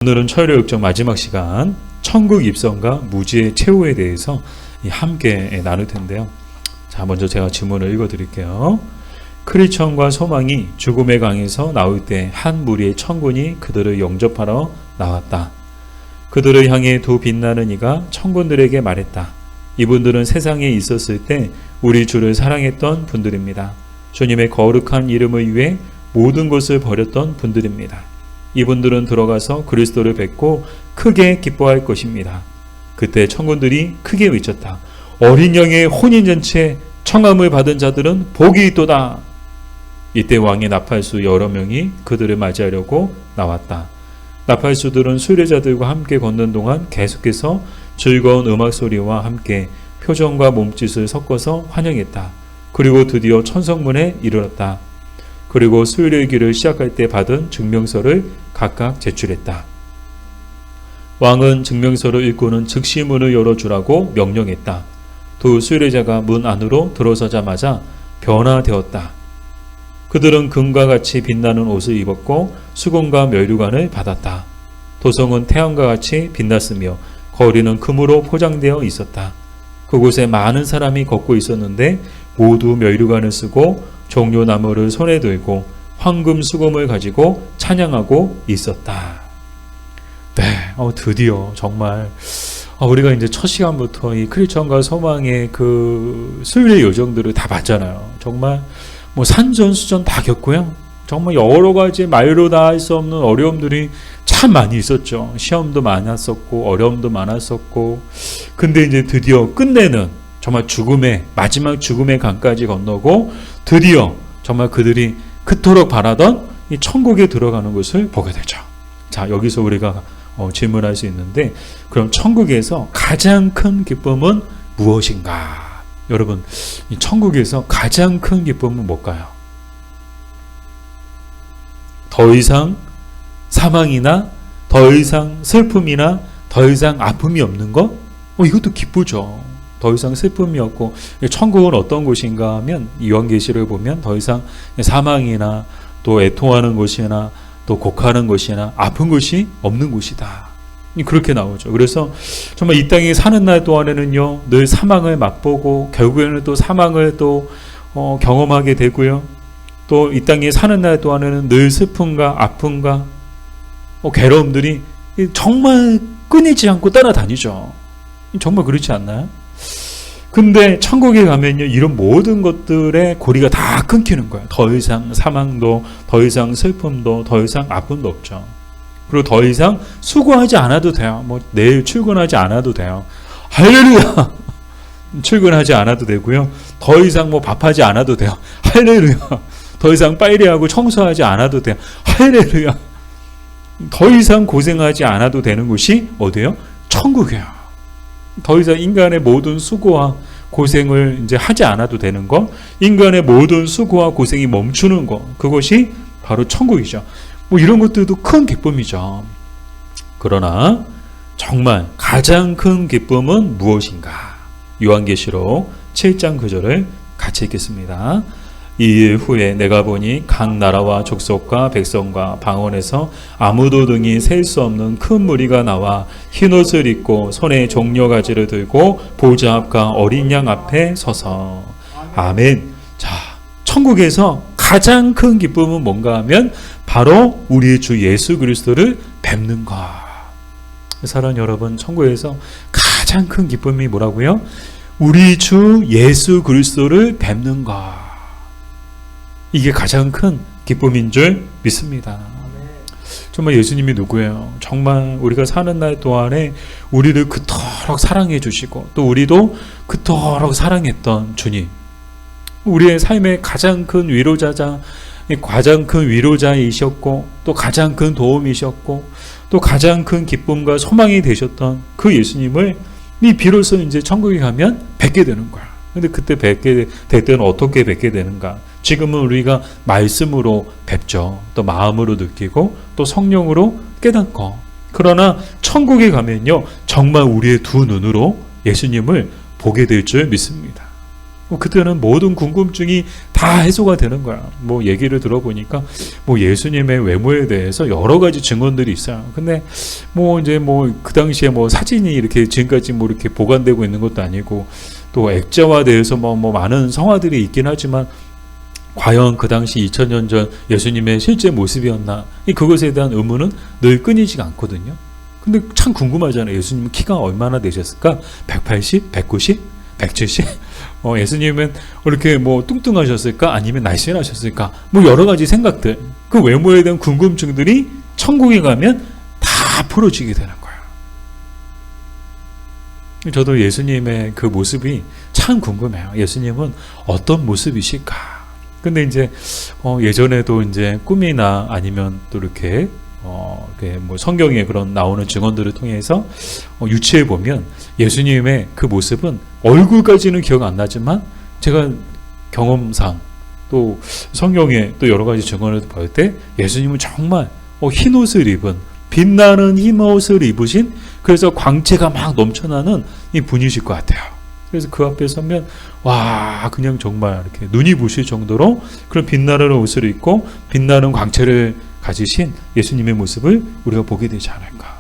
오늘은 철야육정 마지막 시간 천국 입성과 무지의 최후에 대해서 함께 나눌 텐데요. 자, 먼저 제가 질문을 읽어드릴게요. 크리스천과 소망이 죽음의 강에서 나올 때 한 무리의 천군이 그들을 영접하러 나왔다. 그들을 향해 두 빛나는 이가 천군들에게 말했다. 이분들은 세상에 있었을 때 우리 주를 사랑했던 분들입니다. 주님의 거룩한 이름을 위해 모든 것을 버렸던 분들입니다. 이분들은 들어가서 그리스도를 뵙고 크게 기뻐할 것입니다. 그때 천군들이 크게 외쳤다. 어린 양의 혼인잔치에 청함을 받은 자들은 복이 있도다. 이때 왕의 나팔수 여러 명이 그들을 맞이하려고 나왔다. 나팔수들은 수레자들과 함께 걷는 동안 계속해서 즐거운 음악 소리와 함께 표정과 몸짓을 섞어서 환영했다. 그리고 드디어 천성문에 이르렀다. 그리고 수요일기를 시작할 때 받은 증명서를 각각 제출했다. 왕은 증명서를 읽고는 즉시 문을 열어주라고 명령했다. 두 수요일자가 문 안으로 들어서자마자 변화되었다. 그들은 금과 같이 빛나는 옷을 입었고 수건과 면류관을 받았다. 도성은 태양과 같이 빛났으며 거리는 금으로 포장되어 있었다. 그곳에 많은 사람이 걷고 있었는데 모두 면류관을 쓰고 종려나무를 손에 들고 황금 수금을 가지고 찬양하고 있었다. 네, 드디어 정말 우리가 이제 첫 시간부터 이 크리스천과 소망의 그 수요일의 요정들을 다 봤잖아요. 정말 뭐 산전수전 다 겪고요. 정말 여러 가지 말로 다 할 수 없는 어려움들이 참 많이 있었죠. 시험도 많았었고 어려움도 많았었고, 근데 이제 드디어 끝내는 정말 마지막 죽음의 강까지 건너고 드디어 정말 그들이 그토록 바라던 이 천국에 들어가는 것을 보게 되죠. 자, 여기서 우리가 질문할 수 있는데, 그럼 천국에서 가장 큰 기쁨은 무엇인가? 여러분, 이 천국에서 가장 큰 기쁨은 뭘까요? 더 이상 사망이나 더 이상 슬픔이나 더 이상 아픔이 없는 것? 이것도 기쁘죠. 더 이상 슬픔이 없고, 천국은 어떤 곳인가 하면 요한계시를 보면 더 이상 사망이나 또 애통하는 곳이나 또 곡하는 곳이나 아픈 곳이 없는 곳이다. 그렇게 나오죠. 그래서 정말 이 땅에 사는 날 동안에는요, 늘 사망을 맛보고 결국에는 또 사망을 또 경험하게 되고요. 또 이 땅에 사는 날 동안에는 늘 슬픔과 아픔과 괴로움들이 정말 끊이지 않고 따라다니죠. 정말 그렇지 않나요? 근데 천국에 가면요, 이런 모든 것들의 고리가 다 끊기는 거예요. 더 이상 사망도, 더 이상 슬픔도, 더 이상 아픔도 없죠. 그리고 더 이상 수고하지 않아도 돼요. 내일 출근하지 않아도 돼요. 할렐루야! 출근하지 않아도 되고요. 더 이상 밥하지 않아도 돼요. 할렐루야! 더 이상 빨래하고 청소하지 않아도 돼요. 할렐루야! 더 이상 고생하지 않아도 되는 곳이 어디예요? 천국이에요. 더 이상 인간의 모든 수고와 고생을 이제 하지 않아도 되는 것, 인간의 모든 수고와 고생이 멈추는 것, 그것이 바로 천국이죠. 이런 것들도 큰 기쁨이죠. 그러나 정말 가장 큰 기쁨은 무엇인가? 요한계시록 7장 9절을 같이 읽겠습니다. 이일 후에 내가 보니 각 나라와 족속과 백성과 방언에서 아무도 등이 셀 수 없는 큰 무리가 나와 흰옷을 입고 손에 종려가지를 들고 보좌 앞과 어린 양 앞에 서서. 아멘. 자, 천국에서 가장 큰 기쁨은 뭔가 하면 바로 우리 주 예수 그리스도를 뵙는 것. 사랑하는 여러분, 천국에서 가장 큰 기쁨이 뭐라고요? 우리 주 예수 그리스도를 뵙는 것. 이게 가장 큰 기쁨인 줄 믿습니다. 정말 예수님이 누구예요? 정말 우리가 사는 날 동안에 우리를 그토록 사랑해 주시고 또 우리도 그토록 사랑했던 주님, 우리의 삶의 가장 큰 위로자이셨고 또 가장 큰 도움이셨고 또 가장 큰 기쁨과 소망이 되셨던 그 예수님을 비로소 이제 천국에 가면 뵙게 되는 거야. 근데 그때 뵙게 될 때는 어떻게 뵙게 되는가? 지금은 우리가 말씀으로 뵙죠. 또 마음으로 느끼고 또 성령으로 깨닫고. 그러나 천국에 가면요, 정말 우리의 두 눈으로 예수님을 보게 될 줄 믿습니다. 그때는 모든 궁금증이 다 다 해소가 되는 거야. 뭐 얘기를 들어보니까 뭐 예수님의 외모에 대해서 여러 가지 증언들이 있어요. 근데 뭐 이제 뭐 그 당시에 뭐 사진이 이렇게 지금까지 뭐 이렇게 보관되고 있는 것도 아니고 또 액자화에 대해서 뭐 많은 성화들이 있긴 하지만 과연 그 당시 2000년 전 예수님의 실제 모습이었나? 그것에 대한 의문은 늘 끊이지가 않거든요. 근데 참 궁금하잖아요. 예수님은 키가 얼마나 되셨을까? 180? 190? 170? 예수님은 이렇게 뭐 뚱뚱하셨을까? 아니면 날씬하셨을까? 뭐 여러 가지 생각들, 그 외모에 대한 궁금증들이 천국에 가면 다 풀어지게 되는 거예요. 저도 예수님의 그 모습이 참 궁금해요. 예수님은 어떤 모습이실까? 근데 이제 예전에도 이제 꿈이나 아니면 또 이렇게 뭐 성경에 그런 나오는 증언들을 통해서 유추해 보면 예수님의 그 모습은 얼굴까지는 기억 안 나지만 제가 경험상 또 성경에 또 여러 가지 증언을 볼 때 예수님은 정말 흰 옷을 입은 빛나는 흰 옷을 입으신 그래서 광채가 막 넘쳐나는 이 분이실 것 같아요. 그래서 그 앞에 서면 와 그냥 정말 이렇게 눈이 부실 정도로 그런 빛나는 옷을 입고 빛나는 광채를 가지신 예수님의 모습을 우리가 보게 되지 않을까.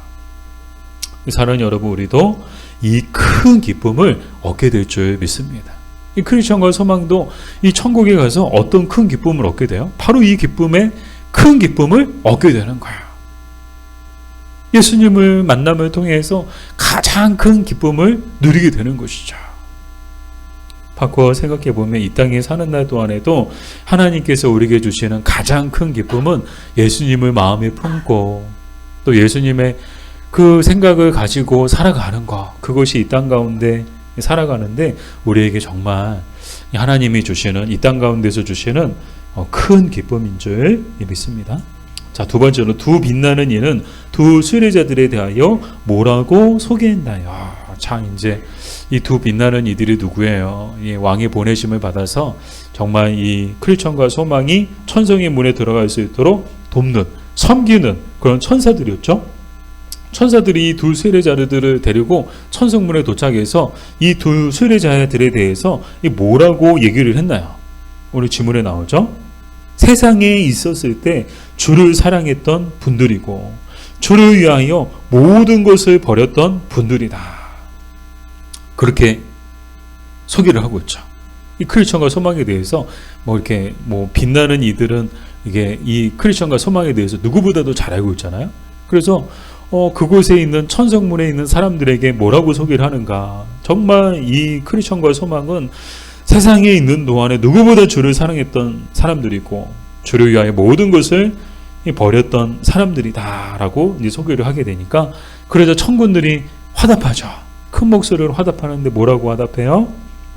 사랑하는 여러분, 우리도 이 큰 기쁨을 얻게 될 줄 믿습니다. 이 크리스천과 소망도 이 천국에 가서 어떤 큰 기쁨을 얻게 돼요? 바로 이 기쁨의 큰 기쁨을 얻게 되는 거예요. 예수님을 만남을 통해서 가장 큰 기쁨을 누리게 되는 것이죠. 바꿔 생각해 보면 이 땅에 사는 날 동안에도 하나님께서 우리에게 주시는 가장 큰 기쁨은 예수님을 마음에 품고 또 예수님의 그 생각을 가지고 살아가는 것, 그것이 이 땅 가운데 살아가는데 우리에게 정말 하나님이 주시는 이 땅 가운데서 주시는 큰 기쁨인 줄 믿습니다. 자, 두 번째로 두 빛나는 이는 두 수혜자들에 대하여 뭐라고 소개했나요? 자, 이제 이 두 빛나는 이들이 누구예요? 이 왕의 보내심을 받아서 정말 이 크리스천과 소망이 천성의 문에 들어갈 수 있도록 돕는, 섬기는 그런 천사들이었죠. 천사들이 이 두 수혜자들을 데리고 천성문에 도착해서 이 두 수혜자들에 대해서 뭐라고 얘기를 했나요? 오늘 지문에 나오죠. 세상에 있었을 때 주를 사랑했던 분들이고 주를 위하여 모든 것을 버렸던 분들이다. 그렇게 소개를 하고 있죠. 이 크리스천과 소망에 대해서 뭐 이렇게 뭐 빛나는 이들은 이게 이 크리스천과 소망에 대해서 누구보다도 잘 알고 있잖아요. 그래서 그곳에 있는 천성문에 있는 사람들에게 뭐라고 소개를 하는가? 정말 이 크리스천과 소망은 세상에 있는 동안에 누구보다 주를 사랑했던 사람들이고 주를 위하여 모든 것을 버렸던 사람들이다라고 이제 소개를 하게 되니까 그래서 천군들이 화답하죠. 큰 목소리로 화답하는데 뭐라고 화답해요?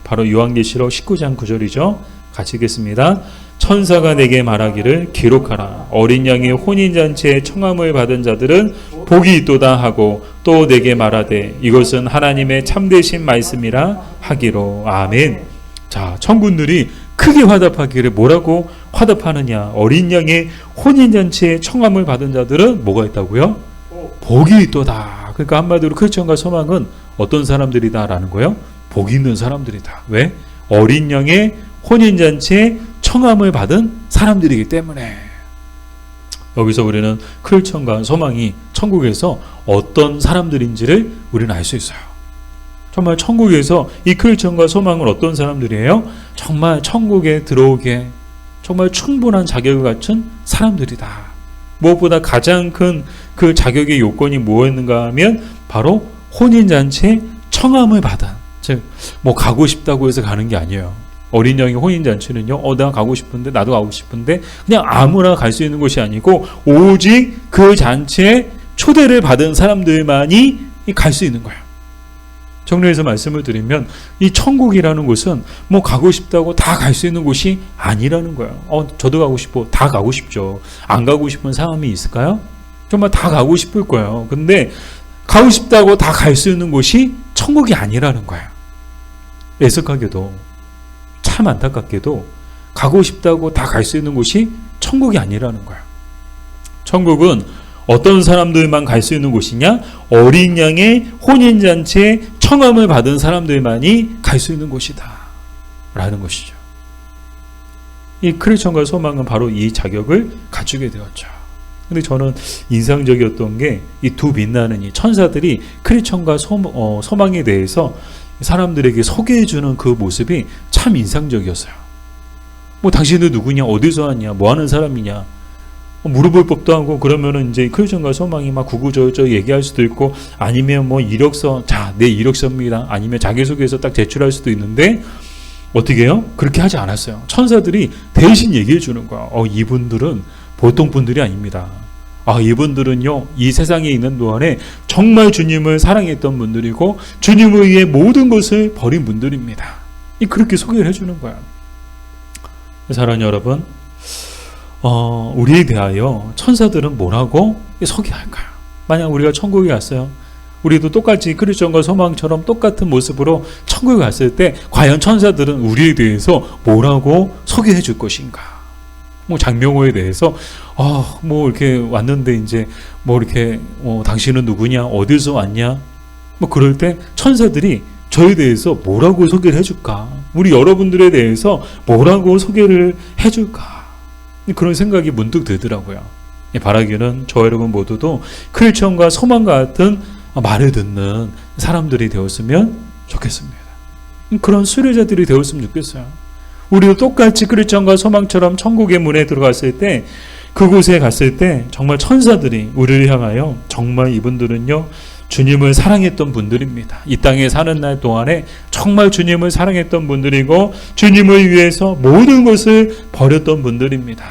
바로 요한계시록 19장 9절이죠. 같이 읽겠습니다. 천사가 내게 말하기를 기록하라. 어린 양의 혼인잔치에 청함을 받은 자들은 복이 있도다 하고 또 내게 말하되 이것은 하나님의 참되신 말씀이라 하기로. 아멘. 자, 천군들이 크게 화답하기를 뭐라고 화답하느냐? 어린 양의 혼인잔치에 청함을 받은 자들은 뭐가 있다고요? 복이 있도다. 그러니까 한마디로 크리스천과 소망은 어떤 사람들이다라는 거예요? 복 있는 사람들이다. 왜? 어린 양의 혼인잔치에 청함을 받은 사람들이기 때문에. 여기서 우리는 크리스천과 소망이 천국에서 어떤 사람들인지를 우리는 알 수 있어요. 정말 천국에서 이 크리스천과 소망은 어떤 사람들이에요? 정말 천국에 들어오게 정말 충분한 자격을 갖춘 사람들이다. 무엇보다 가장 큰 그 자격의 요건이 뭐였는가 하면 바로 혼인잔치에 청함을 받은, 즉 뭐 가고 싶다고 해서 가는 게 아니에요. 어린 양의 혼인잔치는요, 내가 가고 싶은데, 나도 가고 싶은데, 그냥 아무나 갈 수 있는 것이 아니고, 오직 그 잔치에 초대를 받은 사람들만이 갈 수 있는 거예요. 정리해서 말씀을 드리면, 이 천국이라는 곳은 뭐 가고 싶다고 다 갈 수 있는 곳이 아니라는 거예요. 저도 가고 싶어. 다 가고 싶죠. 안 가고 싶은 사람이 있을까요? 정말 다 가고 싶을 거예요. 근데, 가고 싶다고 다 갈 수 있는 곳이 천국이 아니라는 거예요. 애석하게도, 참 안타깝게도 가고 싶다고 다 갈 수 있는 곳이 천국이 아니라는 거예요. 천국은 어떤 사람들만 갈 수 있는 곳이냐? 어린 양의 혼인잔치에 청함을 받은 사람들만이 갈 수 있는 곳이다 라는 것이죠. 이 크리스천과 소망은 바로 이 자격을 갖추게 되었죠. 근데 저는 인상적이었던 게 이 두 빛나는 이 천사들이 크리스천과 소망에 대해서 사람들에게 소개해주는 그 모습이 참 인상적이었어요. 뭐 당신은 누구냐, 어디서 왔냐, 뭐 하는 사람이냐 물어볼 법도 하고, 그러면은 이제 크리스천과 소망이 막 구구절절 얘기할 수도 있고, 아니면 뭐 이력서, 자, 내 이력서입니다, 아니면 자기소개서 딱 제출할 수도 있는데 어떻게 해요? 그렇게 하지 않았어요. 천사들이 대신 얘기해 주는 거야. 이분들은 보통 분들이 아닙니다. 이분들은요, 이 세상에 있는 동안에 정말 주님을 사랑했던 분들이고 주님을 위해 모든 것을 버린 분들입니다. 그렇게 소개를 해주는 거야. 사랑하는 여러분, 우리에 대하여 천사들은 뭐라고 소개할까요? 만약 우리가 천국에 갔어요. 우리도 똑같이 크리스천과 소망처럼 똑같은 모습으로 천국에 갔을 때 과연 천사들은 우리에 대해서 뭐라고 소개해 줄 것인가? 뭐 장명호에 대해서 뭐 이렇게 왔는데 이제 뭐 이렇게 당신은 누구냐, 어디서 왔냐, 뭐 그럴 때 천사들이 저에 대해서 뭐라고 소개를 해줄까? 우리 여러분들에 대해서 뭐라고 소개를 해줄까? 그런 생각이 문득 들더라고요. 바라기는 저 여러분 모두도 크리스천과 소망과 같은 말을 듣는 사람들이 되었으면 좋겠습니다. 그런 수료자들이 되었으면 좋겠어요. 우리도 똑같이 크리스천과 소망처럼 천국의 문에 들어갔을 때, 그곳에 갔을 때 정말 천사들이 우리를 향하여 정말 이분들은요 주님을 사랑했던 분들입니다. 이 땅에 사는 날 동안에 정말 주님을 사랑했던 분들이고 주님을 위해서 모든 것을 버렸던 분들입니다.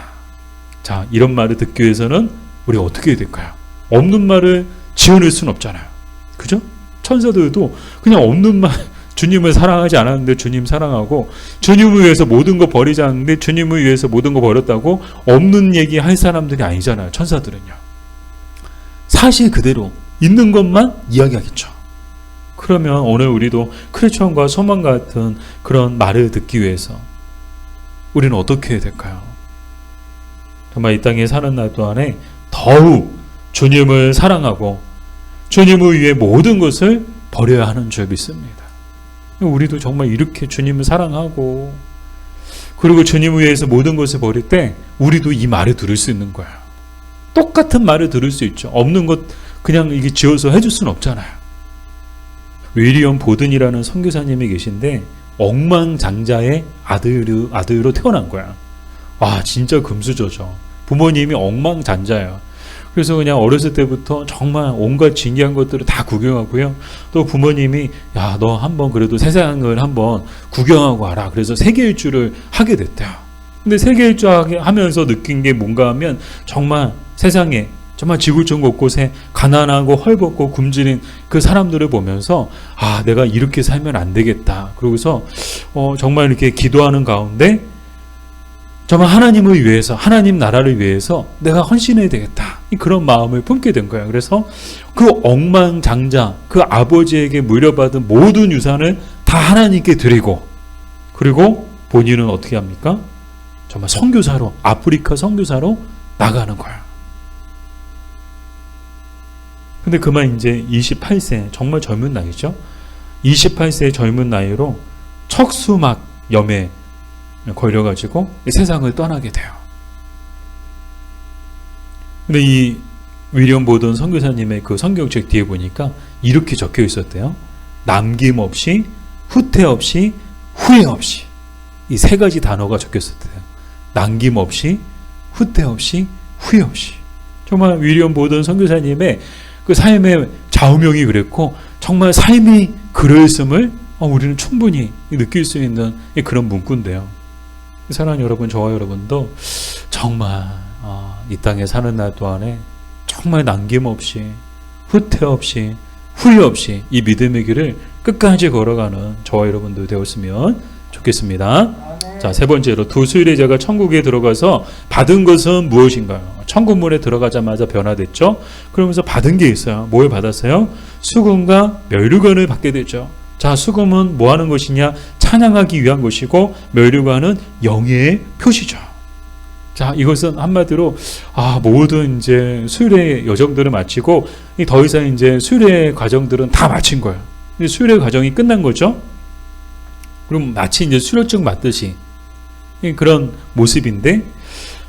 자, 이런 말을 듣기 위해서는 우리가 어떻게 해야 될까요? 없는 말을 지어낼 수는 없잖아요. 그죠? 천사들도 그냥 없는 말, 주님을 사랑하지 않았는데 주님 사랑하고, 주님을 위해서 모든 거 버리지 않았는데 주님을 위해서 모든 거 버렸다고 없는 얘기 할 사람들이 아니잖아요. 천사들은요. 사실 그대로 있는 것만 이야기하겠죠. 그러면 오늘 우리도 크리스천과 소망 같은 그런 말을 듣기 위해서 우리는 어떻게 해야 될까요? 정말 이 땅에 사는 날 동안에 더욱 주님을 사랑하고 주님을 위해 모든 것을 버려야 하는 줄 믿습니다. 우리도 정말 이렇게 주님을 사랑하고 그리고 주님을 위해서 모든 것을 버릴 때 우리도 이 말을 들을 수 있는 거예요. 똑같은 말을 들을 수 있죠. 없는 것 그냥 이게 지어서 해줄 수는 없잖아요. 윌리엄 보든이라는 선교사님이 계신데 억만장자의 아들로 태어난 거야. 와, 진짜 금수저죠. 부모님이 억만장자예요. 그래서 그냥 어렸을 때부터 정말 온갖 진기한 것들을 다 구경하고요. 또 부모님이 야, 너 한번 그래도 세상을 한번 구경하고 와라. 그래서 세계 일주를 하게 됐대요. 근데 세계 일주 하면서 느낀 게 뭔가 하면 정말 세상에 정말 지구촌 곳곳에 가난하고 헐벗고 굶주린 그 사람들을 보면서 내가 이렇게 살면 안 되겠다. 그러고서 정말 이렇게 기도하는 가운데 정말 하나님을 위해서, 하나님 나라를 위해서 내가 헌신해야 되겠다. 그런 마음을 품게 된 거예요. 그래서 그 억만장자, 그 아버지에게 물려받은 모든 유산을 다 하나님께 드리고, 그리고 본인은 어떻게 합니까? 정말 선교사로, 아프리카 선교사로 나가는 거예요. 근데 그만 이제 28세, 정말 젊은 나이죠. 28세의 젊은 나이로 척수막염에 걸려가지고 세상을 떠나게 돼요. 근데 이 윌리엄 보든 선교사님의 그 성경책 뒤에 보니까 이렇게 적혀 있었대요. 남김없이, 후퇴 없이, 후회 없이. 이 세 가지 단어가 적혀 있었대요. 남김없이, 후퇴 없이, 후회 없이. 정말 윌리엄 보든 선교사님의 그 삶의 좌우명이 그랬고, 정말 삶이 그러했음을 우리는 충분히 느낄 수 있는 그런 문구인데요. 사랑하는 여러분, 저와 여러분도 정말 이 땅에 사는 날 동안에 정말 남김없이, 후퇴 없이, 후회 없이 이 믿음의 길을 끝까지 걸어가는 저와 여러분들 되었으면 좋겠습니다. 자, 세 번째로 두 수의뢰자가 천국에 들어가서 받은 것은 무엇인가요? 천국문에 들어가자마자 변화됐죠. 그러면서 받은 게 있어요. 뭘 받았어요? 수금과 멸류관을 받게 되죠. 자, 수금은 뭐 하는 것이냐? 찬양하기 위한 것이고, 멸류관은 영예의 표시죠. 자, 이것은 한마디로 모든 이제 수련의 여정들을 마치고 더 이상 이제 수련의 과정들은 다 마친 거예요. 수련의 과정이 끝난 거죠. 그럼 마치 이제 수료증 맞듯이 그런 모습인데,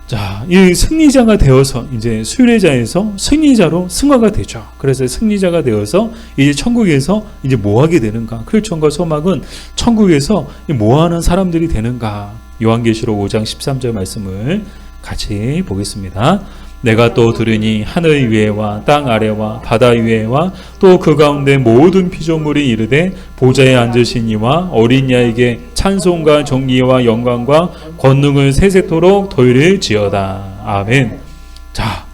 자, 이 승리자가 되어서 이제 수레자에서 승리자로 승화가 되죠. 그래서 승리자가 되어서 이제 천국에서 이제 뭐 하게 되는가? 크리스천과 소망은 천국에서 뭐 하는 사람들이 되는가? 요한계시록 5장 13절 말씀을 같이 보겠습니다. 내가 또 들으니 하늘 위에와 땅 아래와 바다 위에와 또 그 가운데 모든 피조물이 이르되 보좌에 앉으신 이와 어린 양에게 찬송과 정의와 영광과 권능을 세세토록 돌릴지어다. 아멘. 자,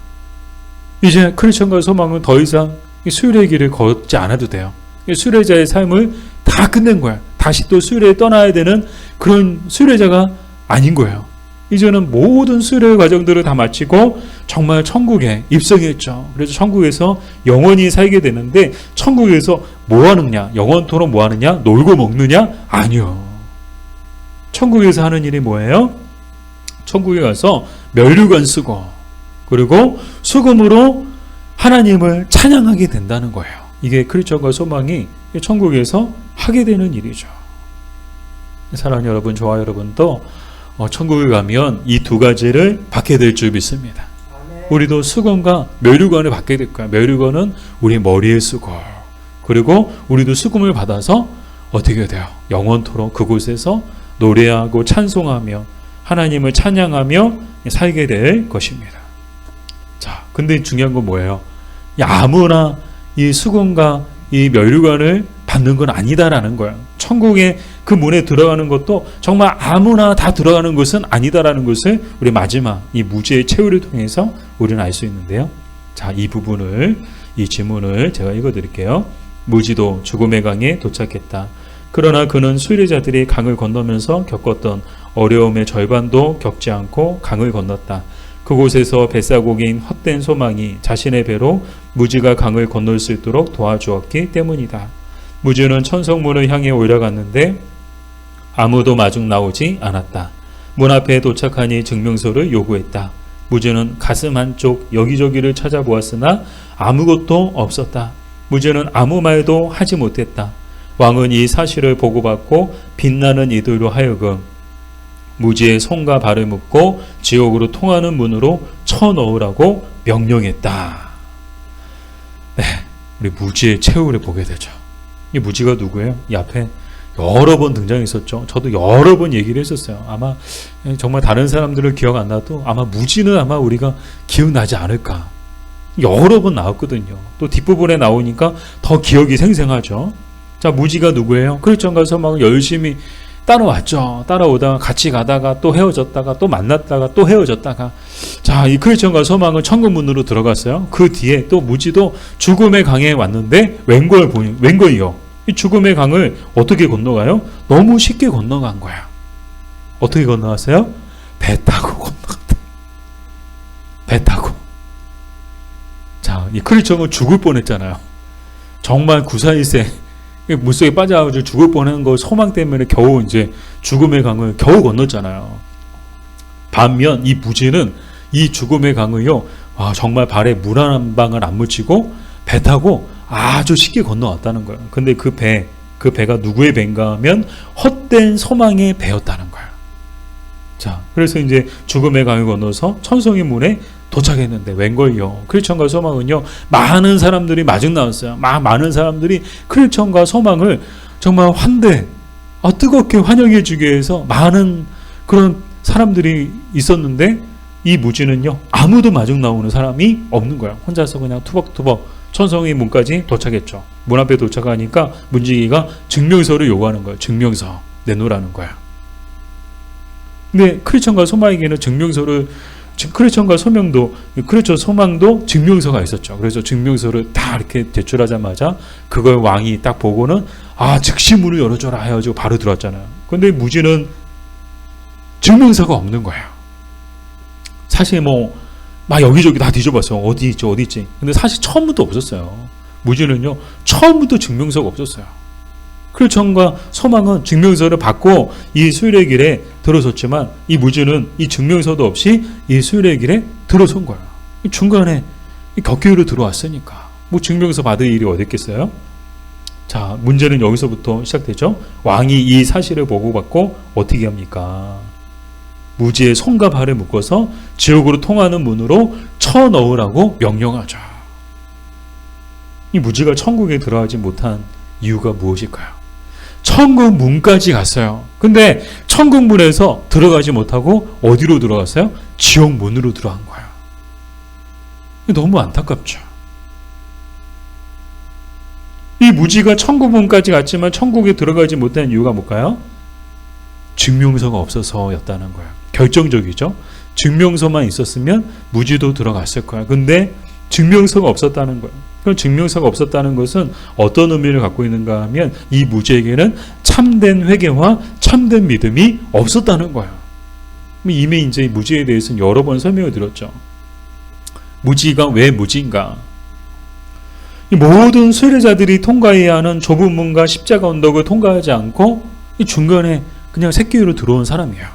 이제 크리스천과 소망은 더 이상 수레의 길을 걷지 않아도 돼요. 수레자의 삶을 다 끝낸 거야. 다시 또 수레에 떠나야 되는 그런 수레자가 아닌 거예요. 이제는 모든 수레 과정들을 다 마치고 정말 천국에 입성했죠. 그래서 천국에서 영원히 살게 되는데, 천국에서 뭐 하느냐? 영원토록 뭐 하느냐? 놀고 먹느냐? 아니요. 천국에서 하는 일이 뭐예요? 천국에 가서 면류관 쓰고, 그리고 수금으로 하나님을 찬양하게 된다는 거예요. 이게 크리스천과 소망이 천국에서 하게 되는 일이죠. 사랑하는 여러분, 저와 여러분도 천국에 가면 이 두 가지를 받게 될 줄 믿습니다. 우리도 수금과 면류관을 받게 될 거야. 면류관은 우리 머리에 쓰고, 그리고 우리도 수금을 받아서 어떻게 돼요? 영원토록 그곳에서 노래하고 찬송하며 하나님을 찬양하며 살게 될 것입니다. 자, 근데 중요한 건 뭐예요? 아무나 이 수금과 이 면류관을 받는 건 아니다라는 거예요. 천국의 그 문에 들어가는 것도 정말 아무나 다 들어가는 것은 아니다라는 것을 우리 마지막 이 무지의 최후를 통해서 우리는 알 수 있는데요. 자, 이 부분을, 이 지문을 제가 읽어드릴게요. 무지도 죽음의 강에 도착했다. 그러나 그는 수레자들이 강을 건너면서 겪었던 어려움의 절반도 겪지 않고 강을 건넜다. 그곳에서 뱃사공인 헛된 소망이 자신의 배로 무지가 강을 건널 수 있도록 도와주었기 때문이다. 무지는 천성문을 향해 올라갔는데 아무도 마중 나오지 않았다. 문 앞에 도착하니 증명서를 요구했다. 무지는 가슴 한쪽 여기저기를 찾아보았으나 아무것도 없었다. 무지는 아무 말도 하지 못했다. 왕은 이 사실을 보고받고 빛나는 이들로 하여금 무지의 손과 발을 묶고 지옥으로 통하는 문으로 쳐넣으라고 명령했다. 네, 우리 무지의 최후를 보게 되죠. 이 무지가 누구예요? 이 앞에 여러 번 등장했었죠. 저도 여러 번 얘기를 했었어요. 아마 정말 다른 사람들을 기억 안 나도 아마 무지는 아마 우리가 기억나지 않을까. 여러 번 나왔거든요. 또 뒷부분에 나오니까 더 기억이 생생하죠. 자, 무지가 누구예요? 크리스천과 소망을 열심히 따라왔죠. 따라오다가 같이 가다가 또 헤어졌다가 또 만났다가 또 헤어졌다가, 자, 이 크리스천과 소망은 천국문으로 들어갔어요. 그 뒤에 또 무지도 죽음의 강에 왔는데 웬걸요? 이 죽음의 강을 어떻게 건너가요? 너무 쉽게 건너간 거야. 어떻게 건너갔어요? 배 타고 건너갔다. 배 타고. 자, 이 크리스천은 죽을 뻔했잖아요. 정말 구사일생 물속에 빠져가지고 죽을 뻔한 거 소망 때문에 겨우 이제 죽음의 강을 겨우 건넜잖아요. 반면 이 무지는 이 죽음의 강을요, 정말 발에 물 한 방울 안 묻히고 배 타고 아주 쉽게 건너왔다는 거예요. 근데 그 배가 누구의 배인가 하면 헛된 소망의 배였다는 거예요. 자, 그래서 이제 죽음의 강을 건너서 천성의 문에 도착했는데 웬걸요? 크리스천과 소망은요, 많은 사람들이 마중 나왔어요. 많은 사람들이 크리스천과 소망을 정말 뜨겁게 환영해 주기 위해서 많은 그런 사람들이 있었는데, 이 무지는요, 아무도 마중 나오는 사람이 없는 거예요. 혼자서 그냥 투벅투벅 천성의 문까지 도착했죠. 문 앞에 도착하니까 문지기가 증명서를 요구하는 거예요. 증명서 내놓으라는 거야. 근데 크리스천과 소망에게는 크리스천과 소망도 증명서가 있었죠. 그래서 증명서를 다 이렇게 제출하자마자 그걸 왕이 딱 보고는 즉시 문을 열어줘라 해가지고 바로 들어왔잖아요. 근데 무지는 증명서가 없는 거예요. 사실 막 여기저기 다 뒤져봤어요. 어디 있지. 근데 사실 처음부터 없었어요. 무지는요, 처음부터 증명서가 없었어요. 크리스천과 소망은 증명서를 받고 이 수일의 길에 들어섰지만, 이 무지는 이 증명서도 없이 이 수일의 길에 들어선 거예요. 중간에 격기로 들어왔으니까 증명서 받을 일이 어디 있겠어요? 자, 문제는 여기서부터 시작되죠. 왕이 이 사실을 보고받고 어떻게 합니까? 무지의 손과 발을 묶어서 지옥으로 통하는 문으로 쳐넣으라고 명령하죠. 이 무지가 천국에 들어가지 못한 이유가 무엇일까요? 천국 문까지 갔어요. 근데 천국 문에서 들어가지 못하고 어디로 들어갔어요? 지옥 문으로 들어간 거예요. 너무 안타깝죠. 이 무지가 천국 문까지 갔지만 천국에 들어가지 못한 이유가 뭘까요? 증명서가 없어서였다는 거예요. 결정적이죠. 증명서만 있었으면 무지도 들어갔을 거야. 근데 증명서가 없었다는 거예요. 그럼 증명서가 없었다는 것은 어떤 의미를 갖고 있는가 하면 이 무지에게는 참된 회개와 참된 믿음이 없었다는 거예요. 이미 이제 무지에 대해서는 여러 번 설명을 드렸죠. 무지가 왜 무지인가? 이 모든 순례자들이 통과해야 하는 좁은 문과 십자가 언덕을 통과하지 않고 이 중간에 그냥 새끼로 들어온 사람이에요.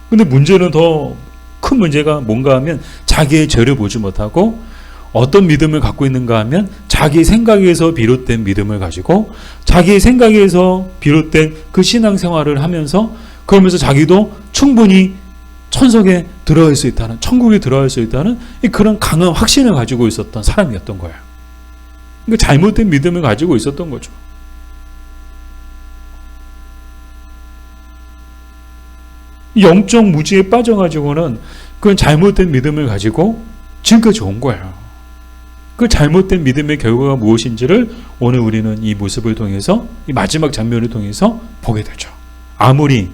근데 문제는 더 큰 문제가 뭔가 하면 자기의 죄를 보지 못하고 어떤 믿음을 갖고 있는가 하면 자기 생각에서 비롯된 믿음을 가지고 자기 생각에서 비롯된 그 신앙생활을 하면서 그러면서 자기도 충분히 천석에 들어갈 수 있다는, 천국에 들어갈 수 있다는 그런 강한 확신을 가지고 있었던 사람이었던 거예요. 그러니까 잘못된 믿음을 가지고 있었던 거죠. 영적 무지에 빠져가지고는 그 잘못된 믿음을 가지고 지금까지 온 거예요. 그 잘못된 믿음의 결과가 무엇인지를 오늘 우리는 이 모습을 통해서, 이 마지막 장면을 통해서 보게 되죠. 아무리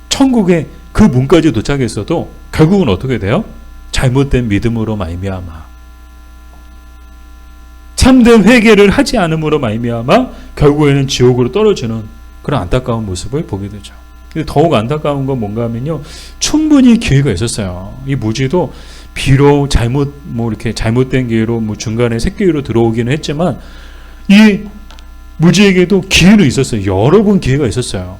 천국의 그 문까지 도착했어도 결국은 어떻게 돼요? 잘못된 믿음으로 말미암아, 참된 회개를 하지 않음으로 말미암아 결국에는 지옥으로 떨어지는 그런 안타까운 모습을 보게 되죠. 더욱 안타까운 건 뭔가 하면요, 충분히 기회가 있었어요. 이 무지도 비록 이렇게 잘못된 기회로 중간에 새끼로 들어오기는 했지만 이 무지에게도 기회는 있었어요. 여러 번 기회가 있었어요.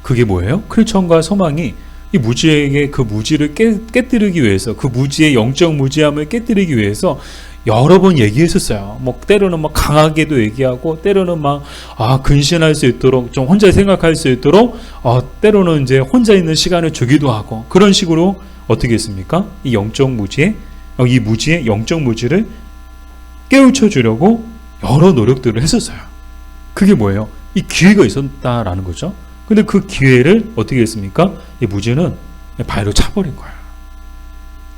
그게 뭐예요? 크리스천과 소망이 이 무지에게 그 무지를 깨뜨리기 위해서, 그 무지의 영적 무지함을 깨뜨리기 위해서 여러 번 얘기했었어요. 때로는 강하게도 얘기하고, 때로는 근신할 수 있도록, 좀 혼자 생각할 수 있도록, 때로는 이제 혼자 있는 시간을 주기도 하고, 그런 식으로 어떻게 했습니까? 이 영적 무지의, 이 무지의 영적 무지를 깨우쳐 주려고 여러 노력들을 했었어요. 그게 뭐예요? 이 기회가 있었다라는 거죠. 근데 그 기회를 어떻게 했습니까? 이 무지는 발로 차버린 거예요.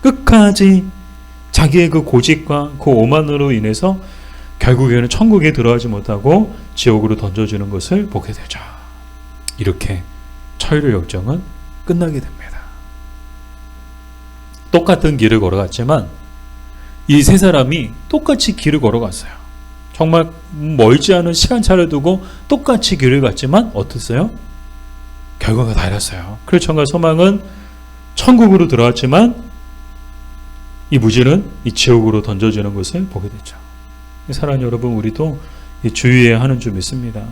끝까지 자기의 그 고집과 그 오만으로 인해서 결국에는 천국에 들어가지 못하고 지옥으로 던져지는 것을 보게 되죠. 이렇게 천일의 역정은 끝나게 됩니다. 똑같은 길을 걸어갔지만 이 세 사람이 똑같이 길을 걸어갔어요. 정말 멀지 않은 시간차를 두고 똑같이 길을 갔지만 어땠어요? 결과가 달랐어요. 크리스천과 소망은 천국으로 들어왔지만 이 무지는 이 지옥으로 던져지는 것을 보게 되죠. 사랑하는 여러분, 우리도 주의해야 하는 줄 믿습니다.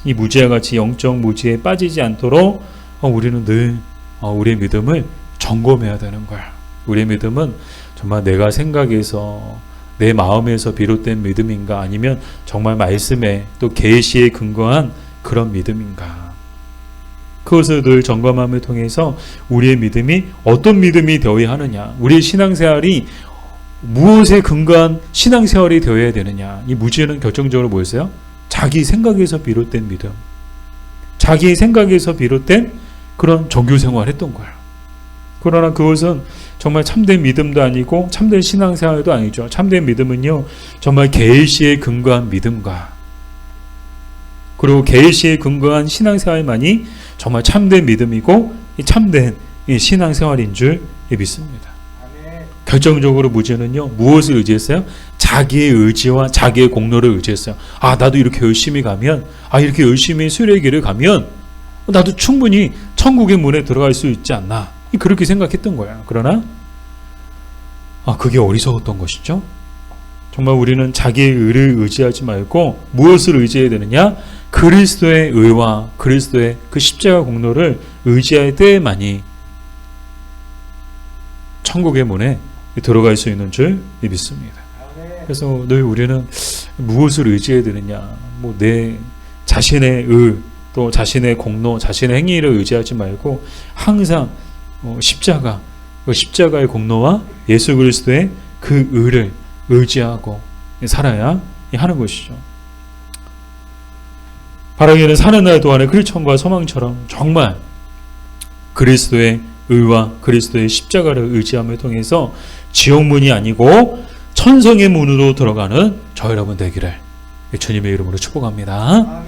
이 무지와 같이 영적 무지에 빠지지 않도록 우리는 늘 우리의 믿음을 점검해야 되는 거야. 우리의 믿음은 정말 내가 생각해서 내 마음에서 비롯된 믿음인가, 아니면 정말 말씀에 또 계시에 근거한 그런 믿음인가. 그것을 늘 점검함을 통해서 우리의 믿음이 어떤 믿음이 되어야 하느냐, 우리의 신앙생활이 무엇에 근거한 신앙생활이 되어야 되느냐. 이 무지는 결정적으로 뭐였어요? 자기 생각에서 비롯된 믿음, 자기 생각에서 비롯된 그런 종교생활을 했던 거예요. 그러나 그것은 정말 참된 믿음도 아니고 참된 신앙생활도 아니죠. 참된 믿음은요, 정말 계시에 근거한 믿음과, 그리고 계시에 근거한 신앙생활만이 정말 참된 믿음이고 참된 신앙생활인 줄 믿습니다. 결정적으로 무지는요, 무엇을 의지했어요? 자기의 의지와 자기의 공로를 의지했어요. 나도 이렇게 열심히 가면, 이렇게 열심히 수레의 길을 가면 나도 충분히 천국의 문에 들어갈 수 있지 않나, 그렇게 생각했던 거예요. 그러나 그게 어리석었던 것이죠. 정말 우리는 자기의 의를 의지하지 말고 무엇을 의지해야 되느냐? 그리스도의 의와 그리스도의 그 십자가 공로를 의지할 때만이 천국의 문에 들어갈 수 있는 줄 믿습니다. 그래서 늘 우리는 무엇을 의지해야 되느냐? 내 자신의 의, 또 자신의 공로, 자신의 행위를 의지하지 말고 항상 십자가, 그 십자가의 공로와 예수 그리스도의 그 의를 의지하고 살아야 하는 것이죠. 바라기는 사는 날 동안에 크리스천과 소망처럼 정말 그리스도의 의와 그리스도의 십자가를 의지함을 통해서 지옥문이 아니고 천성의 문으로 들어가는 저 여러분 되기를 주님의 이름으로 축복합니다.